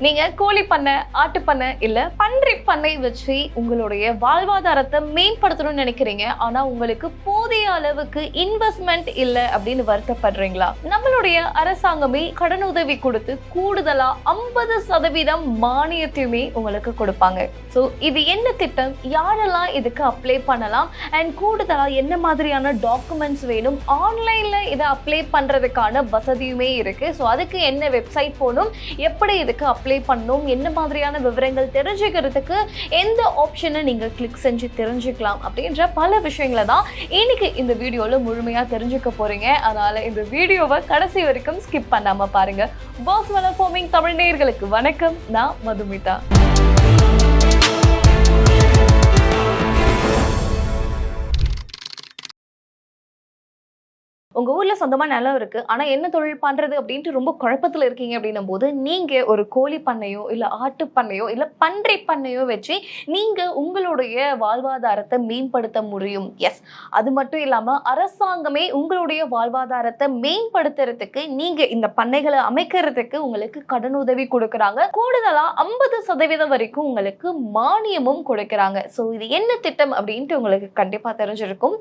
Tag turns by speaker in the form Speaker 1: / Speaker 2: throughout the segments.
Speaker 1: நீங்க கோழி பண்ணை, ஆட்டு பண்ணை இல்ல பன்றி பண்ணை வச்சு உங்களுடைய வாழ்வாதாரத்தை மேம்படுத்தணும்னு நினைக்கிறீங்க. ஆனா உங்களுக்கு போதிய அளவுக்கு இன்வெஸ்ட்மெண்ட் இல்ல அப்படின்னு வருத்தப்படுறீங்களா? நம்மளுடைய அரசாங்கமே கடனுதவி கொடுத்து கூடுதலா 50% மானியத்தையுமே உங்களுக்கு கொடுப்பாங்க. ஸோ இது என்ன திட்டம், யாரெல்லாம் இதுக்கு அப்ளை பண்ணலாம் அண்ட் கூடுதலா என்ன மாதிரியான டாக்குமெண்ட்ஸ் வேணும், ஆன்லைன்ல இதை அப்ளை பண்றதுக்கான வசதியுமே இருக்கு. ஸோ அதுக்கு என்ன வெப்சைட் போகணும், எப்படி இதுக்கு அப்ளை பண்ணணும், என்ன மாதிரியான விவரங்கள் தெரிஞ்சுக்கிறதுக்கு எந்த ஆப்ஷனை நீங்கள் கிளிக் செஞ்சு தெரிஞ்சுக்கலாம் அப்படின்ற பல விஷயங்களை தான் இன்னைக்கு இந்த வீடியோவில் முழுமையாக தெரிஞ்சுக்க போறீங்க. அதனால இந்த வீடியோவை கடைசி வரைக்கும் ஸ்கிப் பண்ணாம பாருங்க. பாஸ் வளர் ஃபார்மிங் தமிழ் நேயர்களுக்கு வணக்கம். நான் மதுமிதா. உங்க ஊர்ல சொந்தமா நிலம் இருக்கு, ஆனா என்ன தொழில் பண்றது அப்படின்ட்டு ரொம்ப குழப்பத்துல இருக்கீங்க அப்படின்னும் போது நீங்க ஒரு கோழி பண்ணையோ இல்ல ஆட்டு பண்ணையோ இல்ல பன்றி பண்ணையோ வச்சு நீங்க உங்களுடைய வாழ்வாதாரத்தை மேம்படுத்த முடியும். எஸ், அது மட்டும் இல்லாம அரசாங்கமே உங்களுடைய வாழ்வாதாரத்தை மேம்படுத்துறதுக்கு நீங்க இந்த பண்ணைகளை அமைக்கிறதுக்கு உங்களுக்கு கடனுதவி கொடுக்கறாங்க. கூடுதலா 50% வரைக்கும் உங்களுக்கு மானியமும் கொடுக்கறாங்க. ஸோ இது என்ன திட்டம் அப்படின்ட்டு உங்களுக்கு கண்டிப்பா தெரிஞ்சிருக்கும்.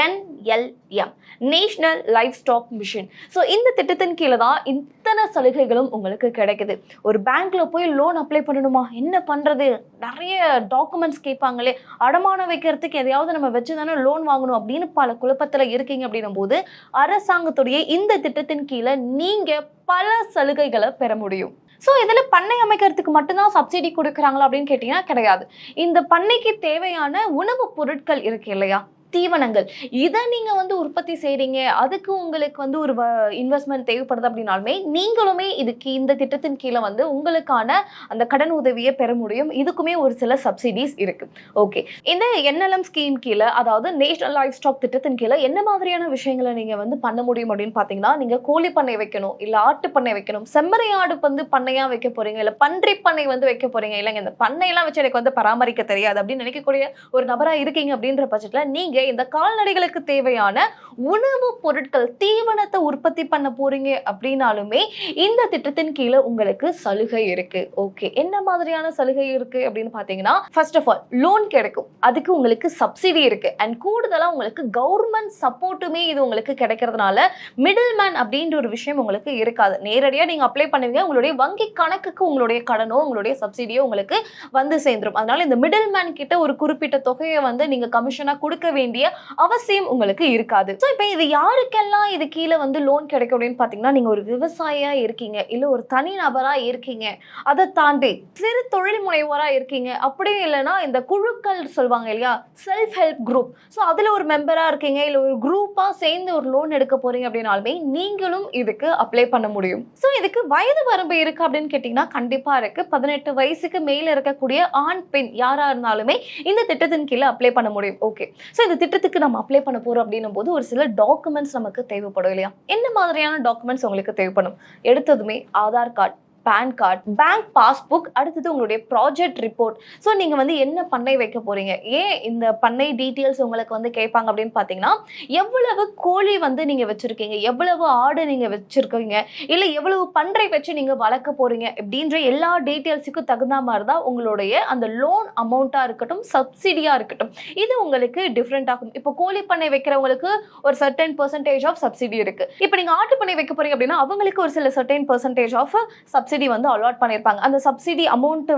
Speaker 1: NLM, national livestock mission. So இந்த திட்டத்தின் கீழே தான் இத்தனை சலுகைகளும் உங்களுக்கு கிடைக்குது. ஒரு பேங்க்ல போய் லோன் அப்ளை பண்ணணுமா, என்ன பண்றது, நிறைய டாக்குமெண்ட்ஸ் கேட்பாங்களே, அடமானம் வைக்கிறதுக்கு எதையாவது நம்ம வச்சு தானே லோன் வாங்கணும் அப்படின்னு பல குழப்பத்தில் இருக்கீங்க அப்படின்னும் போது அரசாங்கத்துடைய இந்த திட்டத்தின் கீழே நீங்க பல சலுகைகளை பெற முடியும். ஸோ இதில் பண்ணை அமைக்கிறதுக்கு மட்டும்தான் சப்சிடி கொடுக்குறாங்களா அப்படின்னு கேட்டிங்கன்னா கிடையாது. இந்த பண்ணைக்கு தேவையான உணவுப் பொருட்கள் இருக்கு இல்லையா, தீவனங்கள், இதை நீங்க உற்பத்தி செய்றீங்க, அதுக்கு உங்களுக்கு ஒரு இன்வெஸ்ட்மெண்ட் தேவைப்படுது அப்படின்னாலுமே நீங்களுமே இதுக்கு இந்த திட்டத்தின் கீழே உங்களுக்கான அந்த கடன் உதவியை பெற முடியும். இதுக்குமே ஒரு சில சப்சிடிஸ் இருக்கு. ஓகே, இந்த NLM ஸ்கீம் கீழே, அதாவது நேஷனல் லைஃப் ஸ்டாக் திட்டத்தின் கீழே என்ன மாதிரியான விஷயங்களை நீங்க பண்ண முடியும் அப்படின்னு பாத்தீங்கன்னா, நீங்க கோழி பண்ணை வைக்கணும், இல்ல ஆட்டு பண்ணை வைக்கணும், செம்மறி ஆடு பண்ணையா வைக்க போறீங்க, இல்ல பன்றி பண்ணை வைக்க போறீங்க, இல்லைங்க இந்த பண்ணையெல்லாம் வச்சு எனக்கு பராமரிக்க தெரியாது அப்படின்னு நினைக்கக்கூடிய ஒரு நபரா இருக்கீங்க அப்படின்ற பட்சத்துல நீங்க இந்த கால்நடைகளுக்கு தேவையான உணவு பொருட்கள், தீவனத்தை உற்பத்தி பண்ண போறீங்க அப்படின்னாலுமே இந்த திட்டத்தின் கீழே உங்களுக்கு சலுகை இருக்கு. ஓகே, என்ன மாதிரியான சலுகை இருக்கு அப்படின்னு பாத்தீங்கன்னா, ஃபர்ஸ்ட் ஆஃப் ஆல் லோன் கிடைக்கும், அதுக்கு உங்களுக்கு சப்சிடி இருக்கு அண்ட் கூடுதலா உங்களுக்கு கவர்மெண்ட் சப்போர்ட்டுமே இது உங்களுக்கு கிடைக்கிறதுனால மிடில் மேன் அப்படின்ற ஒரு விஷயம் உங்களுக்கு இருக்காது. நேரடியா நீங்க அப்ளை பண்ணுவீங்க, உங்களுடைய வங்கி கணக்குக்கு உங்களுடைய கடனோ உங்களுடைய சப்சிடியோ உங்களுக்கு சேர்ந்துரும். அதனால இந்த மிடில் மேன் கிட்ட ஒரு குறிப்பிட்ட தொகையை நீங்க கமிஷனா கொடுக்க வேண்டிய அவசியம் உங்களுக்கு இருக்காது. சோ இப்போ இது யாருக்கெல்லாம் இது கீழே லோன் கிடைக்கும் அப்படின்னு பாத்தீங்கன்னா, நீங்க ஒரு விவசாயியா இருக்கீங்க, இல்ல ஒரு தனி நபரா இருக்கீங்க, அதை தாண்டி சிறு தொழில் முனைவோரா இருக்கீங்க, அப்படியே இல்லைன்னா இந்த குழுக்கள் சொல்லுவாங்க இல்லையா, செல்ஃப் ஹெல்ப் குரூப், ஸோ அதுல ஒரு மெம்பரா இருக்கீங்க, இல்ல ஒரு குரூப்பா சேர்ந்து ஒரு லோன் எடுக்க போறீங்க அப்படின்னாலுமே நீங்களும் இதுக்கு அப்ளை பண்ண முடியும். ஸோ இதுக்கு வயது வரம்பு இருக்கு அப்படின்னு கேட்டீங்கன்னா கண்டிப்பா இருக்கு. 18 வயசுக்கு மேல இருக்கக்கூடிய ஆண் பெண் யாரா இருந்தாலுமே இந்த திட்டத்தின் கீழே அப்ளை பண்ண முடியும். ஓகே, ஸோ இந்த திட்டத்துக்கு நம்ம அப்ளை பண்ண போறோம் அப்படின்னும் போது ஒரு சில டாக்குமெண்ட்ஸ் நமக்கு தேவைப்படும் இல்லையா. என்ன மாதிரியான டாக்குமெண்ட்ஸ் உங்களுக்கு தேவைப்படும்? எடுத்ததுமே Aadhaar card, PAN card, bank passbook, அடுத்தது உங்களுடைய ப்ராஜெக்ட் ரிப்போர்ட். ஸோ நீங்கள் என்ன பண்ணை வைக்க போறீங்க, ஏன் இந்த பண்ணை டீட்டெயில்ஸ் உங்களுக்கு கேட்பாங்க அப்படின்னு பார்த்தீங்கன்னா, எவ்வளவு கோழி நீங்கள் வச்சிருக்கீங்க, எவ்வளவு ஆடு நீங்கள் வச்சிருக்கீங்க, இல்லை எவ்வளவு பன்றை வச்சு நீங்கள் வளர்க்க போறீங்க அப்படின்ற எல்லா டீட்டெயில்ஸுக்கும் தகுந்த மாதிரி தான் உங்களுடைய அந்த லோன் அமௌண்ட்டாக இருக்கட்டும், சப்சிடியாக இருக்கட்டும், இது உங்களுக்கு டிஃப்ரெண்ட் ஆகும். இப்போ கோழி பண்ணை வைக்கிறவங்களுக்கு ஒரு சர்டன் பெர்சன்டேஜ் ஆஃப் சப்சிடி இருக்கு. இப்போ நீங்கள் ஆட்டு பண்ணை வைக்க போறீங்க அப்படின்னா அவங்களுக்கு ஒரு சில certain percentage of subsidy allot பண்ணிருப்பாங்க. அந்த சப்சிடி அமௌண்ட்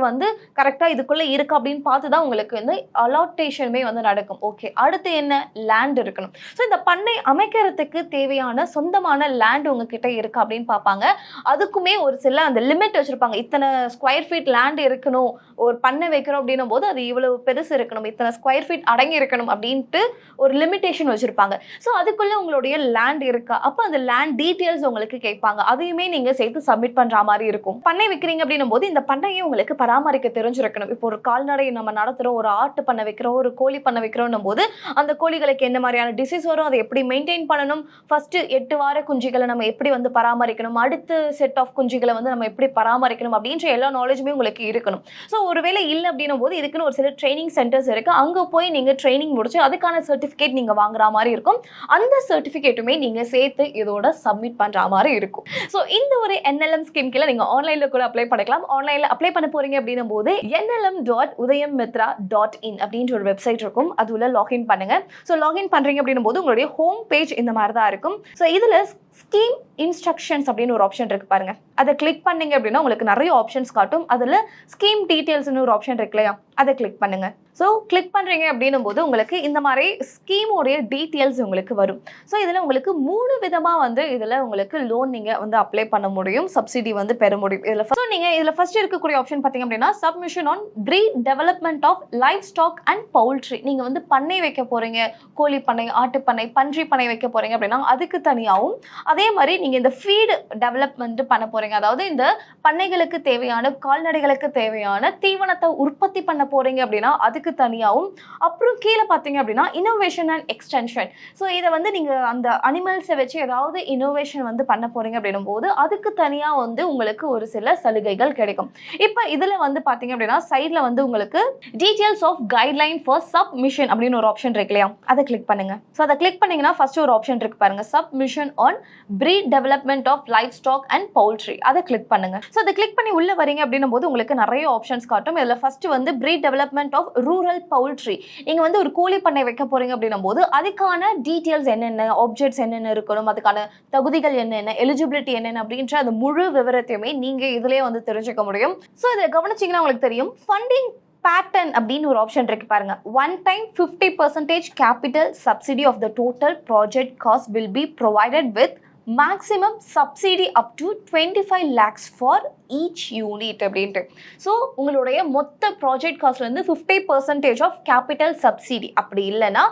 Speaker 1: கரெக்டா இதுக்குள்ள இருக்கு அப்படின்னு பார்த்து தான் உங்களுக்கு அலாட்டேஷனுமே நடக்கும். ஓகே, அடுத்து என்ன, லேண்ட் இருக்கணும். ஸோ இந்த பண்ணை அமைக்கிறதுக்கு தேவையான சொந்தமான லேண்ட் உங்ககிட்ட இருக்கு அப்படின்னு பார்ப்பாங்க. அதுக்குமே ஒரு சில அந்த லிமிட் வச்சிருப்பாங்க. இத்தனை ஸ்கொயர் ஃபீட் லேண்ட் இருக்கணும், ஒரு பண்ணை வைக்கிறோம் அப்படின்னும் போது அது இவ்வளவு பெருசு இருக்கணும், இத்தனை ஸ்கொயர் ஃபீட் அடங்கி இருக்கணும் அப்படின்ட்டு ஒரு லிமிட்டேஷன் வச்சிருப்பாங்க. ஸோ அதுக்குள்ள உங்களுடைய லேண்ட் இருக்கா, அப்போ அந்த லேண்ட் டீட்டெயில்ஸ் உங்களுக்கு கேட்பாங்க. அதையுமே நீங்க சேர்த்து சப்மிட் பண்ற மாதிரி இருக்கும். பண்ணை வைக்கிறீங்க அப்படின்னும் போது இந்த பண்ணையை உங்களுக்கு பராமரிக்க தெரிஞ்சிருக்கணும். இப்போ ஒரு கால்நடை நம்ம நடத்துறோம், ஒரு ஆட்டு பண்ணை வைக்கிறோம், ஒரு கோழி பண்ணை வைக்கிறோம் போது அந்த கோழிகளுக்கு என்ன மாதிரியான டிசீஸ் வரும், அதை எப்படி மெயின்டைன் பண்ணணும், ஃபர்ஸ்ட் 8 வார குஞ்சுகளை நம்ம எப்படி பராமரிக்கணும், அடுத்த செட் ஆஃப் குஞ்சுகளை நம்ம எப்படி பராமரிக்கணும் அப்படின்ற எல்லா நாலேஜுமே உங்களுக்கு இருக்கணும். ஸோ ஒருவேளை இல்லை அப்படின்னும் போது இதுக்குன்னு ஒரு சில ட்ரைனிங் சென்டர்ஸ் இருக்கு. அங்கே போய் நீங்க ட்ரைனிங் முடிச்சு அதுக்கான சர்டிஃபிகேட் நீங்க வாங்குற மாதிரி இருக்கும். அந்த சர்டிஃபிகேட்டுமே நீங்க சேர்த்து இதோட சப்மிட் பண்ற மாதிரி இருக்கும். ஸோ இந்த ஒரு NLM ஸ்கீம் கீழே நீங்க ஆன்லைன்ல கூட அப்ளை பண்ணிக்கலாம். ஆன்லைன்ல அப்ளை பண்ண போறீங்க அப்படின்னும் போது nlm.udayammitra.in அப்படின்ற ஒரு வெப்சைட் இருக்கும். அது உள்ள லாகின் பண்ணுங்க. ஸோ லாகின் பண்றீங்க அப்படின்னும் போது உங்களுடைய ஹோம் பேஜ் இந்த மாதிரி தான் இருக்கும். ஸோ இதுல ஸ்கீம் இன்ஸ்ட்ரக்ஷன்ஸ் அப்படின்னு ஒரு ஆப்ஷன் இருக்கு பாருங்க. அதை கிளிக் பண்ணீங்க அப்படின்னா உங்களுக்கு நிறைய ஆப்ஷன்ஸ் காட்டும். அதுல ஸ்கீம் டீடைல்ஸ்னு ஒரு ஆப்ஷன் இருக்கு இல்லையா, அதை கிளிக் பண்ணுங்க. ஸோ கிளிக் பண்ணுறீங்க அப்படின்னும் போது உங்களுக்கு இந்த மாதிரி ஸ்கீமோடைய டீட்டெயில்ஸ் உங்களுக்கு வரும். ஸோ இதில் உங்களுக்கு 3 விதமாக வந்து இதில் உங்களுக்கு லோன் நீங்கள் வந்து அப்ளை பண்ண முடியும், சப்சிடி வந்து பெற முடியும். இதில் ஃபர்ஸ்ட் இருக்கக்கூடிய ஆப்ஷன் பார்த்தீங்க அப்படின்னா submission on breed development of livestock and poultry. நீங்கள் வந்து பண்ணை வைக்க போகிறீங்க, கோழி பண்ணை, ஆட்டு பண்ணை, பன்றி பண்ணை வைக்க போகிறீங்க அப்படின்னா அதுக்கு தனியாகவும், அதே மாதிரி நீங்கள் இந்த ஃபீடு டெவலப்மெண்ட் பண்ண போகிறீங்க, அதாவது இந்த பண்ணைகளுக்கு தேவையான கால்நடைகளுக்கு தேவையான தீவனத்தை உற்பத்தி பண்ண போகிறீங்க அப்படின்னா அதுக்கு தனியாகவும், அப்புறம் கீழே பார்த்தீங்க அப்படின்னா இன்னோவேஷன் அண்ட் எக்ஸ்டென்ஷன். ஸோ இதை வந்து நீங்கள் அந்த அனிமல்ஸை வச்சு ஏதாவது இன்னோவேஷன் வந்து பண்ண போகிறீங்க அப்படின்னும் போது அதுக்கு தனியாக வந்து உங்களுக்கு ஒரு சில சலுகைகள் கிடைக்கும். இப்போ இதில் வந்து பார்த்தீங்க அப்படின்னா சைடில் வந்து உங்களுக்கு details of guideline for submission அப்படின்னு ஒரு ஆப்ஷன் இருக்கு இல்லையா, அதை கிளிக் பண்ணுங்க. ஸோ அதை கிளிக் பண்ணீங்கன்னா ஃபர்ஸ்ட் ஒரு ஆப்ஷன் இருக்கு பாருங்க, submission on breed development of livestock and poultry. அதை கிளிக் பண்ணுங்க. ஸோ அதை கிளிக் பண்ணி உள்ள வரீங்க அப்படின்னும் போது உங்களுக்கு நிறைய ஆப்ஷன்ஸ் காட்டும். இதில் ஃபர்ஸ்ட் வந்து breed development of rural poultry. நீங்க வந்து ஒரு கோழி பண்ணை வைக்க போறீங்க அப்படின்னும் போது அதுக்கான டீடைல்ஸ் என்னென்ன, ஆப்ஜெக்ட்ஸ் என்னென்ன இருக்கணும், அதுக்கான தகுதிகள் என்னென்ன, எலிஜிபிலிட்டி என்னென்ன அப்படின்ற அந்த முழு விவரத்தையுமே நீங்க இதுலயே வந்து தெரிஞ்சுக்க முடியும். ஸோ இதை கவனிச்சீங்கன்னா உங்களுக்கு தெரியும், ஃபண்டிங் பேட்டர்ன் அப்படின்னு ஒரு ஆப்ஷன் இருக்கு பாருங்க. One time 50% capital subsidy of the total project cost will be provided with maximum subsidy up to 25 lakhs for each unit அப்படின்ட்டு. ஸோ உங்களுடைய மொத்த ப்ராஜெக்ட் காஸ்ட்லேருந்து 50% ஆஃப் கேபிட்டல் சப்சிடி, அப்படி இல்லைன்னா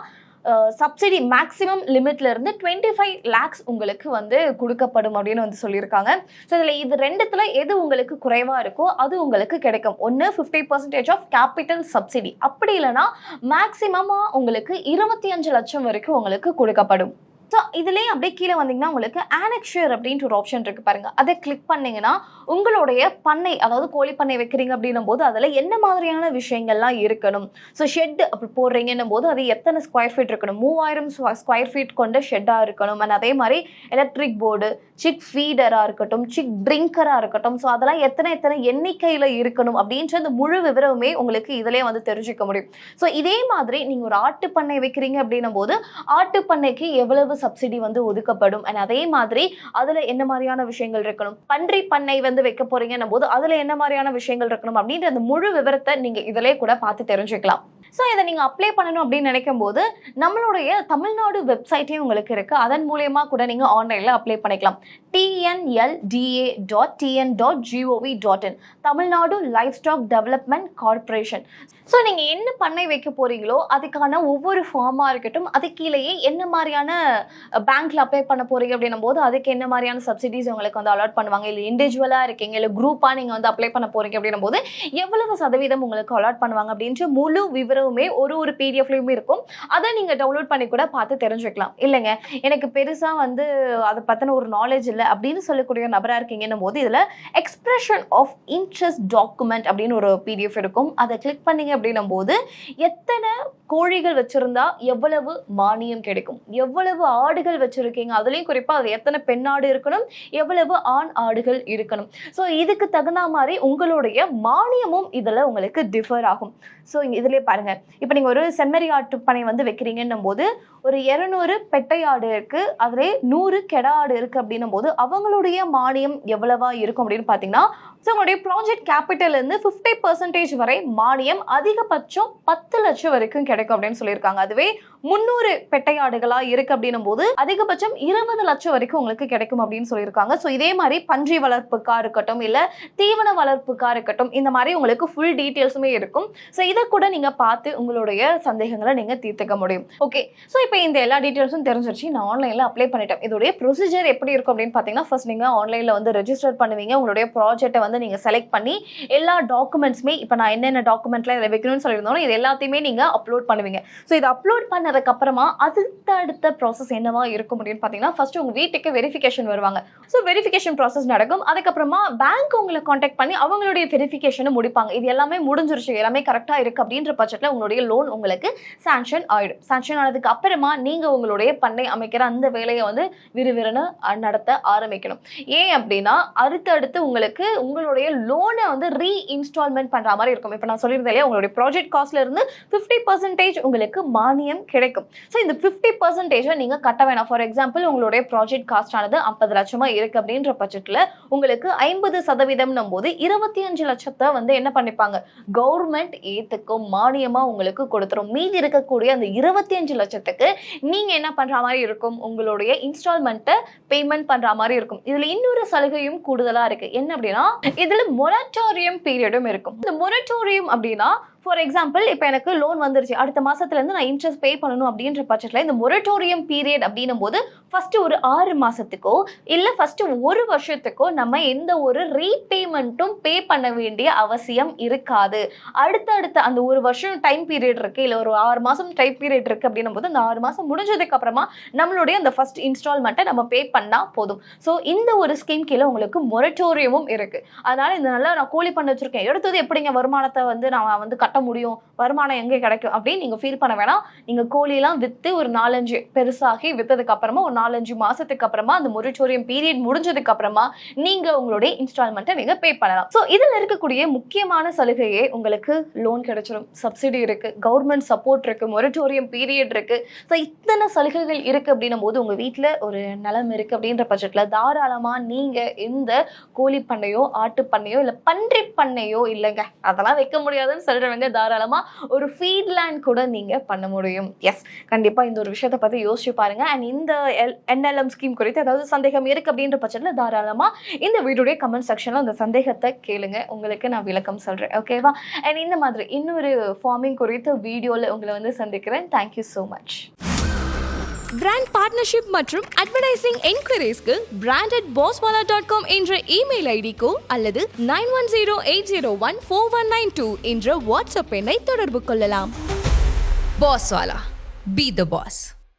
Speaker 1: சப்சிடி மேக்ஸிமம் லிமிட்ல இருந்து 25 lakhs உங்களுக்கு வந்து கொடுக்கப்படும் அப்படின்னு வந்து சொல்லியிருக்காங்க. ஸோ இதில் இது ரெண்டுத்துல எது உங்களுக்கு குறைவாக இருக்கோ அது உங்களுக்கு கிடைக்கும். ஒன்று 50% ஆஃப் கேபிட்டல் சப்சிடி, அப்படி இல்லைன்னா மேக்ஸிமமாக உங்களுக்கு 25 லட்சம் வரைக்கும் உங்களுக்கு கொடுக்கப்படும். ஸோ இதுலேயே அப்படியே கீழே வந்தீங்கன்னா உங்களுக்கு ஆனெக்ஷர் அப்படின்ற ஒரு ஆப்ஷன் இருக்கு பாருங்க. அதை கிளிக் பண்ணீங்கன்னா உங்களுடைய பண்ணை, அதாவது கோழி பண்ணை வைக்கிறீங்க அப்படின்னும் போது அதில் என்ன மாதிரியான விஷயங்கள்லாம் இருக்கணும். ஸோ ஷெட் அப்படி போடுறீங்கன்னும் போது அது எத்தனை ஸ்கொயர் ஃபீட் இருக்கணும், 3000 ஸ்கொயர் ஃபீட் கொண்ட ஷெட்டாக இருக்கணும். அண்ட் அதே மாதிரி எலக்ட்ரிக் போர்டு, சிக் ஃபீடராக இருக்கட்டும், சிக் ட்ரிங்கராக இருக்கட்டும், ஸோ அதெல்லாம் எத்தனை எண்ணிக்கையில் இருக்கணும் அப்படின்ற அந்த முழு விவரமே உங்களுக்கு இதிலே வந்து தெரிஞ்சுக்க முடியும். ஸோ இதே மாதிரி நீங்கள் ஒரு ஆட்டு பண்ணை வைக்கிறீங்க அப்படின்னும் போது ஆட்டு பண்ணைக்கு எவ்வளவு சப்சிடி வந்து ஒதுக்கப்படும், அண்ட் அதே மாதிரி அதுல என்ன மாதிரியான விஷயங்கள் இருக்கணும், பன்றி பண்ணை வந்து வைக்க போறீங்கன்னும் போது அதுல என்ன மாதிரியான விஷயங்கள் இருக்கணும் அப்படின்ற அந்த முழு விவரத்தை நீங்க இதிலே கூட பார்த்து தெரிஞ்சுக்கலாம். ஸோ இதை நீங்கள் அப்ளை பண்ணணும் அப்படின்னு நினைக்கும் போது நம்மளுடைய தமிழ்நாடு வெப்சைட்டே உங்களுக்கு இருக்குது. அதன் மூலயமா கூட நீங்கள் ஆன்லைனில் அப்ளை பண்ணிக்கலாம். tnlda.tn.gov.in Tamil Nadu life stock development corporation. So நீங்கள் என்ன பண்ணை வைக்க போகிறீங்களோ அதுக்கான ஒவ்வொரு ஃபார்மாக இருக்கட்டும், அது கீழேயே என்ன மாதிரியான பேங்க்கில் அப்ளை பண்ண போகிறீங்க அப்படின்னும் போது அதுக்கு என்ன மாதிரியான சப்சிடிஸ் உங்களுக்கு வந்து அலாட் பண்ணுவாங்க, இல்லை இண்டிவிஜுவலாக இருக்கீங்க இல்லை குரூப்பாக நீங்கள் வந்து அப்ளை பண்ண போகிறீங்க அப்படின்னும் போது எவ்வளவு சதவீதம் உங்களுக்கு அலாட் பண்ணுவாங்க அப்படின்ற முழு விவரமுமே ஒரு பிடிஎஃப்லையுமே இருக்கும். அதை நீங்கள் டவுன்லோட் பண்ணி கூட பார்த்து தெரிஞ்சுக்கலாம். இல்லைங்க எனக்கு பெருசாக வந்து அதை பற்றின ஒரு நாலேஜ் இல்லை அப்படின்னு சொல்லக்கூடிய நபராக இருக்கீங்கன்னும் போது இதில் எக்ஸ்பிரஷன் ஆஃப் இன்ட்ரெஸ்ட் டாக்குமெண்ட் அப்படின்னு ஒரு பிடிஎஃப் இருக்கும். அதை கிளிக் பண்ணீங்க அப்படின்னும் போது எத்தனை கோழிகள் வச்சிருந்தா எவ்வளவு மானியம் கிடைக்கும், எவ்வளவு ஆடுகள் வச்சிருக்கீங்க, அதுலயும் குறிப்பா அது எத்தனை பெண் ஆடு இருக்கணும், எவ்வளவு ஆண் ஆடுகள் இருக்கணும், ஸோ இதுக்கு தகுந்த மாதிரி உங்களுடைய மானியமும் இதுல உங்களுக்கு டிஃபர் ஆகும். ஸோ இதுலயே பாருங்க, இப்போ நீங்க ஒரு செம்மறி ஆட்டு பண்ணை வந்து வைக்கிறீங்கன்னும் போது ஒரு 200 பெட்டை ஆடு இருக்கு, அதுல 100 கெடா ஆடு இருக்கு அப்படின்னும் போது அவங்களுடைய மானியம் எவ்வளவா இருக்கும் அப்படின்னு பாத்தீங்கன்னா, ஸோ உங்களுடைய ப்ராஜெக்ட் கேபிட்டல் இருந்து 50% வரை மானியம் அதிகபட்சம் 10 லட்சம் வரைக்கும் கிடைக்கும் அப்படின்னு சொல்லியிருக்காங்க. அதுவே 300 பெட்டையாடுகளா இருக்கு அப்படின்னும் போது அதிகபட்சம் 20 லட்சம் வரைக்கும் உங்களுக்கு கிடைக்கும் அப்படின்னு சொல்லியிருக்காங்க. ஸோ இதே மாதிரி பன்றி வளர்ப்புக்கா இருக்கட்டும், இல்ல தீவன வளர்ப்புக்கா இருக்கட்டும், இந்த மாதிரி உங்களுக்கு ஃபுல் டீட்டெயில்ஸுமே இருக்கும். ஸோ இதை கூட நீங்க பார்த்து உங்களுடைய சந்தேகங்களை நீங்க தீர்த்துக்க முடியும். ஓகே, ஸோ இப்போ இந்த எல்லா டீட்டெயில்ஸும் தெரிஞ்சிருச்சு, நான் ஆன்லைன்ல அப்ளை பண்ணிட்டேன். இதோடைய ப்ரொசீஜர் எப்படி இருக்கும் அப்படின்னு பார்த்தீங்கன்னா, ஃபர்ஸ்ட் நீங்க ஆன்லைன்ல வந்து ரெஜிஸ்டர் பண்ணுவீங்க. உங்களுடைய ப்ராஜெக்ட்டை வந்து நீங்க செலக்ட் பண்ணி எல்லா டாக்குமெண்ட்ஸுமே, இப்போ நான் என்னென்ன டாக்குமெண்ட்ல இதில் வைக்கணும்னு சொல்லியிருந்தோம், இது எல்லாத்தையுமே நீங்க அப்லோட் பண்ணுவீங்க. ஸோ இதை அப்லோட் பண்ணதுக்கு அப்புறமா அடுத்த ப்ராசஸ் என்னவா இருக்கும் அப்படின்னு பார்த்தீங்கன்னா, ஃபர்ஸ்ட் உங்க வீட்டுக்கு வெரிஃபிகேஷன் வருவாங்க. ஸோ வெரிஃபிகேஷன் ப்ராசஸ் நடக்கும். அதுக்கப்புறமா பேங்க் உங்களை கான்டாக்ட் பண்ணி அவங்களுடைய வெரிஃபிகேஷனை முடிப்பாங்க. இது எல்லாமே முடிஞ்சிருச்சு, எல்லாமே கரெக்டாக இருக்கு அப்படின்ற பட்சத்தில் பட்சத்தில் உங்களுடைய லோன் உங்களுக்கு சாங்ஷன் ஆயிடும். சாங்ஷன் ஆனதுக்கு அப்புறமா நீங்க உங்களுடைய பண்ணை அமைக்கிற அந்த வேலையை வந்து விறுவிறுன்னு நடத்த ஆரம்பிக்கணும். ஏன் அப்படின்னா அடுத்தடுத்து உங்களுக்கு உங்களுடைய லோனை வந்து ரீஇன்ஸ்டால்மெண்ட் பண்ற மாதிரி இருக்கும். இப்போ நான் சொல்லியிருந்தேன் இல்லையா, உங்களுடைய ப்ராஜெக்ட் காஸ்ட்ல இருந்து 50% உங்களுக்கு மானியம் கிடைக்கும். ஸோ இந்த 50% நீங்க கட்ட வேணாம். ஃபார் எக்ஸாம்பிள் உங்களுடைய ப்ராஜெக்ட் காஸ்ட் ஆனது 50 லட்சமா இருக்கு அப்படின்ற பட்சத்தில் உங்களுக்கு 50% போது 25 லட்சத்தை வந்து என்ன பண்ணிப்பாங்க, கவர்மெண்ட் ஏத்துக்கும், மானியமா உங்களுக்கு கொடுத்துரும். மீதி இருக்கக்கூடிய அந்த 25 லட்சத்துக்கு நீங்க என்ன பண்ற மாதிரி இருக்கும், உங்களுடைய இன்ஸ்டால்மெண்ட்டை பேமெண்ட் பண்ற மாதிரி இருக்கும். இதுல இன்னொரு சலுகையும் கூடுதலா இருக்கு. என்ன அப்படின்னா இதுல மொரட்டோரியம் பீரியடும் இருக்கும். இந்த மொரட்டோரியம் அப்படின்னா ஃபார் எக்ஸாம்பிள் இப்போ எனக்கு லோன் வந்துருச்சு, அடுத்த மாசத்துலேருந்து நான் இன்ட்ரெஸ்ட் பே பண்ணணும் அப்படின்ற பட்சத்தில் இந்த மொரட்டோரியம் பீரியட் அப்படின்னும் போது ஃபர்ஸ்ட் ஒரு 6 மாசத்துக்கோ இல்லை ஃபர்ஸ்ட் 1 வருஷத்துக்கோ நம்ம எந்த ஒரு ரீபேமெண்ட்டும் பே பண்ண வேண்டிய அவசியம் இருக்காது. அடுத்த அந்த 1 வருஷம் டைம் பீரியட் இருக்கு, இல்லை ஒரு 6 மாசம் டைம் பீரியட் இருக்கு அப்படின்னும் போது அந்த 6 மாசம் முடிஞ்சதுக்கு அப்புறமா நம்மளுடைய அந்த ஃபர்ஸ்ட் இன்ஸ்டால்மெண்ட்டை நம்ம பே பண்ணா போதும். ஸோ இந்த ஒரு ஸ்கீம் கீழே உங்களுக்கு மொரட்டோரியமும் இருக்கு. அதனால இந்த நல்லா நான் கோழி பண்ண வச்சிருக்கேன், எடுத்தது எப்படிங்க வருமானத்தை வந்து நான் வந்து கட்ட முடியும், வருமானம் எங்கே கிடைக்கும் அப்படின்னு நீங்க ஃபீல் பண்ண வேணாம். நீங்க கோழியெல்லாம் வித்து ஒரு 4-5 பெருசாகி வித்ததுக்கு அப்புறமா ஒரு 4-5 மாசத்துக்கு அப்புறமா அந்த மொரட்டோரியம் பீரியட் முடிஞ்சதுக்கு அப்புறமா நீங்க உங்களுடைய இன்ஸ்டால்மெண்ட்டை நீங்க பே பண்ணலாம். ஸோ இதுல இருக்கக்கூடிய முக்கியமான சலுகையே உங்களுக்கு லோன் கிடைச்சிடும், சப்சிடி இருக்கு, கவர்மெண்ட் சப்போர்ட் இருக்கு, மொரட்டோரியம் பீரியட் இருக்கு. ஸோ இத்தனை சலுகைகள் இருக்கு அப்படின்னும் போது உங்க வீட்டில் ஒரு நிலம் இருக்கு அப்படின்ற பட்சத்தில் தாராளமா நீங்க இந்த கோழி பண்ணையோ ஆட்டு பண்ணையோ இல்லை பன்றி பண்ணையோ இல்லைங்க அதெல்லாம் வைக்க முடியாதுன்னு சொல்றவங்க தாராளமா ஒரு ஃபீட்லேண்ட் கூட நீங்க பண்ண முடியும். எஸ், கண்டிப்பா இந்த ஒரு விஷயத்தை பத்தி யோசிச்சு பாருங்க. அண்ட் இந்த NLM ஸ்கீம் குறித்து ஏதாவது சந்தேகம் இருக்கு அப்படின்ற பட்சத்தில் தாராளமா இந்த வீடியோடைய கமெண்ட் செக்ஷன்ல அந்த சந்தேகத்தை கேளுங்க, உங்களுக்கு நான் விளக்கம் சொல்றேன். ஓகேவா? அண்ட் இந்த மாதிரி இன்னொரு ஃபார்மிங் குறித்த வீடியோல உங்களை வந்து சந்திக்கிறேன். Thank you so much.
Speaker 2: Brand partnership மற்றும் அட்வர்டைசிங் என்கொயரிஸ்க்கு brand@bosswala.com என்ற இமெயில் ஐடிக்கோ அல்லது 9108014192 என்ற வாட்ஸ்அப் எண்ணை தொடர்பு கொள்ளலாம். பாஸ்வாலா, பி த பாஸ்.